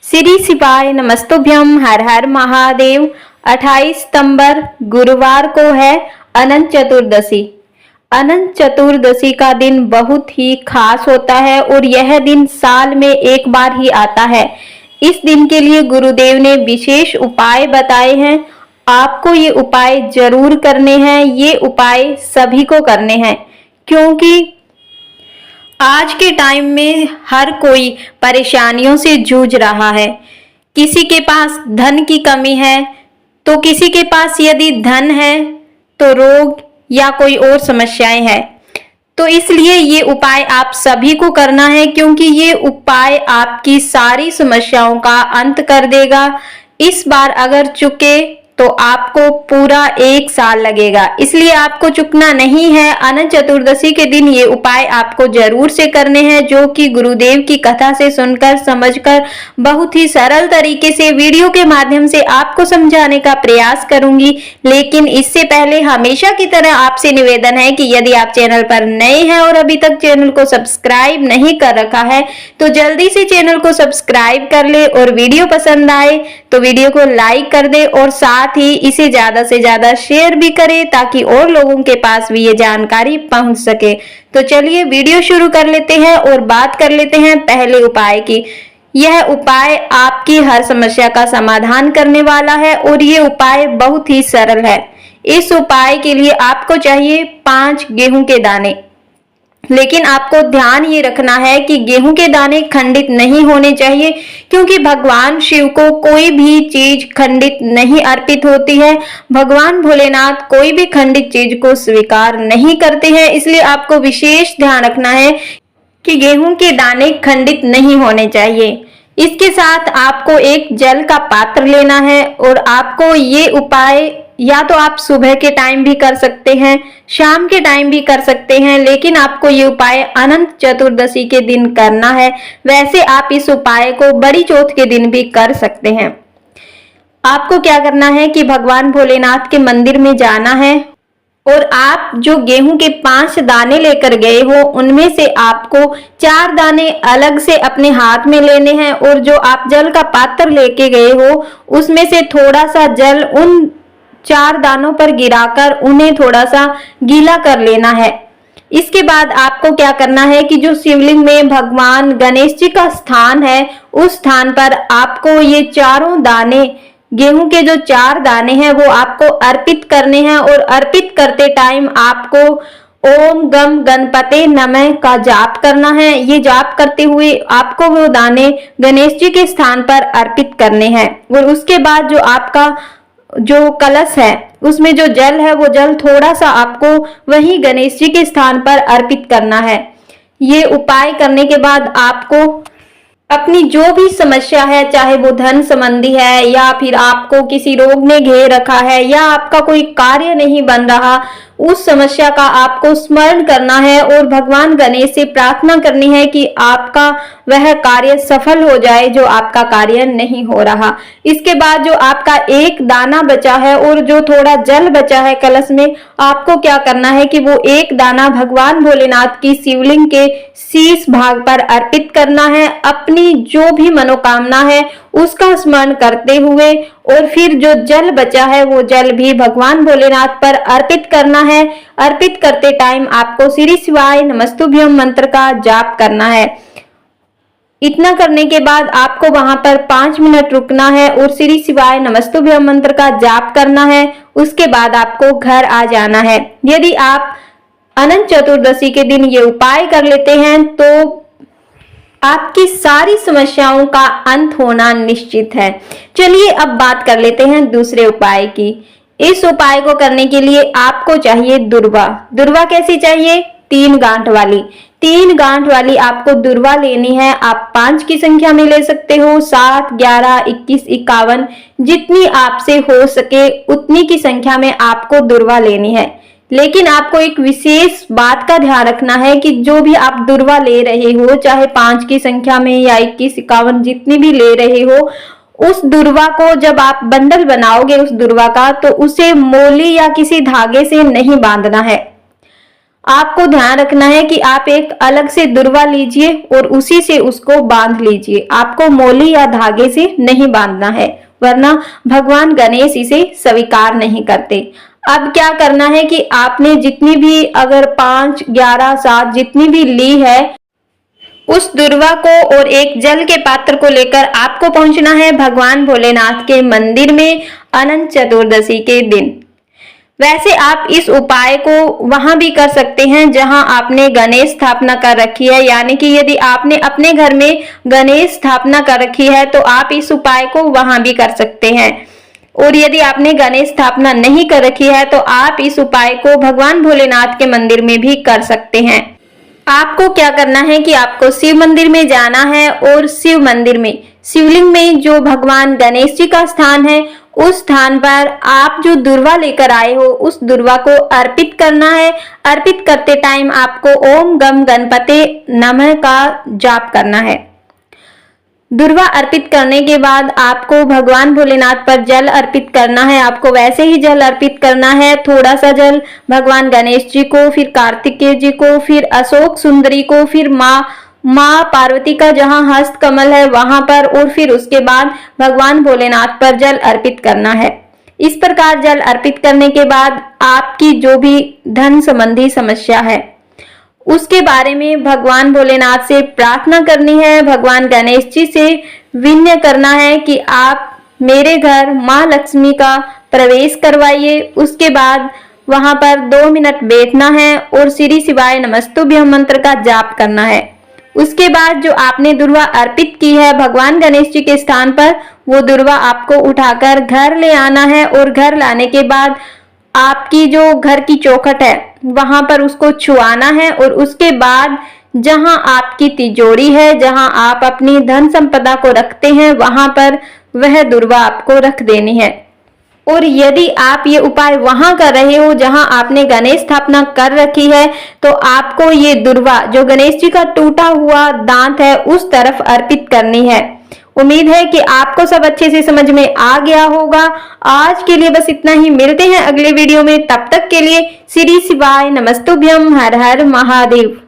श्री शिवाय नमस्तुभ्यम। हर हर महादेव। 28 सितंबर गुरुवार को है अनंत चतुर्दशी। अनंत चतुर्दशी का दिन बहुत ही खास होता है और यह दिन साल में एक बार ही आता है। इस दिन के लिए गुरुदेव ने विशेष उपाय बताए हैं। आपको ये उपाय जरूर करने हैं। ये उपाय सभी को करने हैं क्योंकि आज के टाइम में हर कोई परेशानियों से जूझ रहा है। किसी के पास धन की कमी है तो किसी के पास यदि धन है तो रोग या कोई और समस्याएं हैं। तो इसलिए ये उपाय आप सभी को करना है क्योंकि ये उपाय आपकी सारी समस्याओं का अंत कर देगा। इस बार अगर चुके तो आपको पूरा 1 साल लगेगा, इसलिए आपको चुकना नहीं है। अनंत चतुर्दशी के दिन ये उपाय आपको जरूर से करने हैं, जो कि गुरुदेव की कथा से सुनकर समझकर बहुत ही सरल तरीके से वीडियो के माध्यम से आपको समझाने का प्रयास करूंगी। लेकिन इससे पहले हमेशा की तरह आपसे निवेदन है कि यदि आप चैनल पर नए हैं और अभी तक चैनल को सब्सक्राइब नहीं कर रखा है तो जल्दी से चैनल को सब्सक्राइब कर ले और वीडियो पसंद आए तो वीडियो को लाइक कर दे और साथ ही इसे ज्यादा से ज्यादा शेयर भी करें ताकि और लोगों के पास भी ये जानकारी पहुंच सके। तो चलिए वीडियो शुरू कर लेते हैं और बात कर लेते हैं पहले उपाय की। यह उपाय आपकी हर समस्या का समाधान करने वाला है और ये उपाय बहुत ही सरल है। इस उपाय के लिए आपको चाहिए 5 गेहूं के दाने। लेकिन आपको ध्यान ये रखना है कि गेहूं के दाने खंडित नहीं होने चाहिए क्योंकि भगवान शिव को कोई भी चीज खंडित नहीं अर्पित होती है। भगवान भोलेनाथ कोई भी खंडित चीज को स्वीकार नहीं करते हैं, इसलिए आपको विशेष ध्यान रखना है कि गेहूं के दाने खंडित नहीं होने चाहिए। इसके साथ आपको एक जल का पात्र लेना है और आपको ये उपाय या तो आप सुबह के टाइम भी कर सकते हैं, शाम के टाइम भी कर सकते हैं, लेकिन आपको ये उपाय अनंत चतुर्दशी के दिन करना है। वैसे आप इस उपाय को बड़ी चौथ के दिन भी कर सकते हैं। आपको क्या करना है कि भगवान भोलेनाथ के मंदिर में जाना है और आप जो गेहूं के 5 दाने लेकर गए हो उनमें से आपको 4 दाने अलग से अपने हाथ में लेने हैं और जो आप जल का पात्र लेके गए हो उसमें से थोड़ा सा जल उन 4 दानों पर गिराकर उन्हें थोड़ा सा गीला कर लेना है। इसके बाद आपको क्या करना है कि जो शिवलिंग में भगवान गणेश जी का स्थान है उस स्थान पर आपको ये चारों दाने, गेहूं के जो 4 दाने हैं वो आपको अर्पित करने हैं और अर्पित करते टाइम आपको ओम गम गणपते नमः का जाप करना है। ये जाप करते हुए आपको वो दाने गणेश जी के स्थान पर अर्पित करने हैं और उसके बाद जो आपका जो कलश है उसमें जो जल है वो जल थोड़ा सा आपको वही गणेश जी के स्थान पर अर्पित करना है। ये उपाय करने के बाद आपको अपनी जो भी समस्या है, चाहे वो धन संबंधी है या फिर आपको किसी रोग ने घेर रखा है या आपका कोई कार्य नहीं बन रहा, उस समस्या का आपको स्मरण करना है और भगवान गणेश से प्रार्थना करनी है कि आपका वह कार्य सफल हो जाए जो आपका कार्य नहीं हो रहा। इसके बाद जो आपका 1 दाना बचा है और जो थोड़ा जल बचा है कलश में, आपको क्या करना है कि वो 1 दाना भगवान भोलेनाथ की शिवलिंग के शीर्ष भाग पर अर्पित करना है। अपनी जो भी मनोकामना है उसका स्मरण करते हुए और फिर जो जल बचा है वो जल भी भगवान भोलेनाथ पर अर्पित करना है। अर्पित करते टाइम आपको श्री शिवाय नमस्तुभ्यम मंत्र का जाप करना है। इतना करने के बाद आपको वहां पर 5 मिनट रुकना है और श्री शिवाय नमस्तुभ्यम मंत्र का जाप करना है। उसके बाद आपको घर आ जाना है। यदि आप अनंत चतुर्दशी के दिन ये उपाय कर लेते हैं तो आपकी सारी समस्याओं का अंत होना निश्चित है। चलिए अब बात कर लेते हैं दूसरे उपाय की। इस उपाय को करने के लिए आपको चाहिए दुर्वा। दुर्वा कैसी चाहिए? 3 गांठ वाली। 3 गांठ वाली आपको दुर्वा लेनी है। आप 5 की संख्या में ले सकते हो, 7, 11, 21, 51, जितनी आपसे हो सके उतनी की संख्या में आपको दुर्वा लेनी है। लेकिन आपको एक विशेष बात का ध्यान रखना है कि जो भी आप दुर्वा ले रहे हो, चाहे 5 की संख्या में या 21, 51 जितनी भी ले रहे हो, उस दुर्वा को जब आप बंडल बनाओगे उस दुर्वा का, तो उसे मोली या किसी धागे से नहीं बांधना है। आपको ध्यान रखना है कि आप एक अलग से दुर्वा लीजिए और उसी से उसको बांध लीजिए। आपको मोली या धागे से नहीं बांधना है, वरना भगवान गणेश इसे स्वीकार नहीं करते। अब क्या करना है कि आपने जितनी भी, अगर 5, 11, 7 जितनी भी ली है, उस दुर्वा को और एक जल के पात्र को लेकर आपको पहुंचना है भगवान भोलेनाथ के मंदिर में अनंत चतुर्दशी के दिन। वैसे आप इस उपाय को वहां भी कर सकते हैं जहां आपने गणेश स्थापना कर रखी है, यानी कि यदि आपने अपने घर में गणेश स्थापना कर रखी है तो आप इस उपाय को वहां भी कर सकते हैं। और यदि आपने गणेश स्थापना नहीं कर रखी है तो आप इस उपाय को भगवान भोलेनाथ के मंदिर में भी कर सकते हैं। आपको क्या करना है कि आपको शिव मंदिर में जाना है और शिव मंदिर में शिवलिंग में जो भगवान गणेश जी का स्थान है, उस स्थान पर आप जो दुर्वा लेकर आए हो उस दुर्वा को अर्पित करना है। अर्पित करते टाइम आपको ओम गम गणपते नमः का जाप करना है। दुर्वा अर्पित करने के बाद आपको भगवान भोलेनाथ पर जल अर्पित करना है। आपको वैसे ही जल अर्पित करना है, थोड़ा सा जल भगवान गणेश जी को, फिर कार्तिकेय जी को, फिर अशोक सुंदरी को, फिर माँ पार्वती का जहां हस्त कमल है वहां पर, और फिर उसके बाद भगवान भोलेनाथ पर जल अर्पित करना है। इस प्रकार जल अर्पित करने के बाद आपकी जो भी धन संबंधी समस्या है उसके बारे में भगवान भोलेनाथ से प्रार्थना करनी है। भगवान गणेश जी से विनय करना है कि आप मेरे घर माँ लक्ष्मी का प्रवेश करवाइए। उसके बाद वहां पर 2 मिनट बैठना है और श्री शिवाय नमस्तुभ्यम मंत्र का जाप करना है। उसके बाद जो आपने दुर्वा अर्पित की है भगवान गणेश जी के स्थान पर, वो दुर्वा आपको उठाकर घर ले आना है और घर लाने के बाद आपकी जो घर की चौखट है वहां पर उसको छुआना है और उसके बाद जहां आपकी तिजोरी है, जहां आप अपनी धन संपदा को रखते हैं, वहां पर वह दुर्वा आपको रख देनी है। और यदि आप ये उपाय वहां कर रहे हो जहां आपने गणेश स्थापना कर रखी है तो आपको ये दुर्वा जो गणेश जी का टूटा हुआ दांत है उस तरफ अर्पित करनी है। उम्मीद है कि आपको सब अच्छे से समझ में आ गया होगा। आज के लिए बस इतना ही, मिलते हैं अगले वीडियो में। तब तक के लिए श्री शिवाय नमस्तुभ्यम, हर हर महादेव।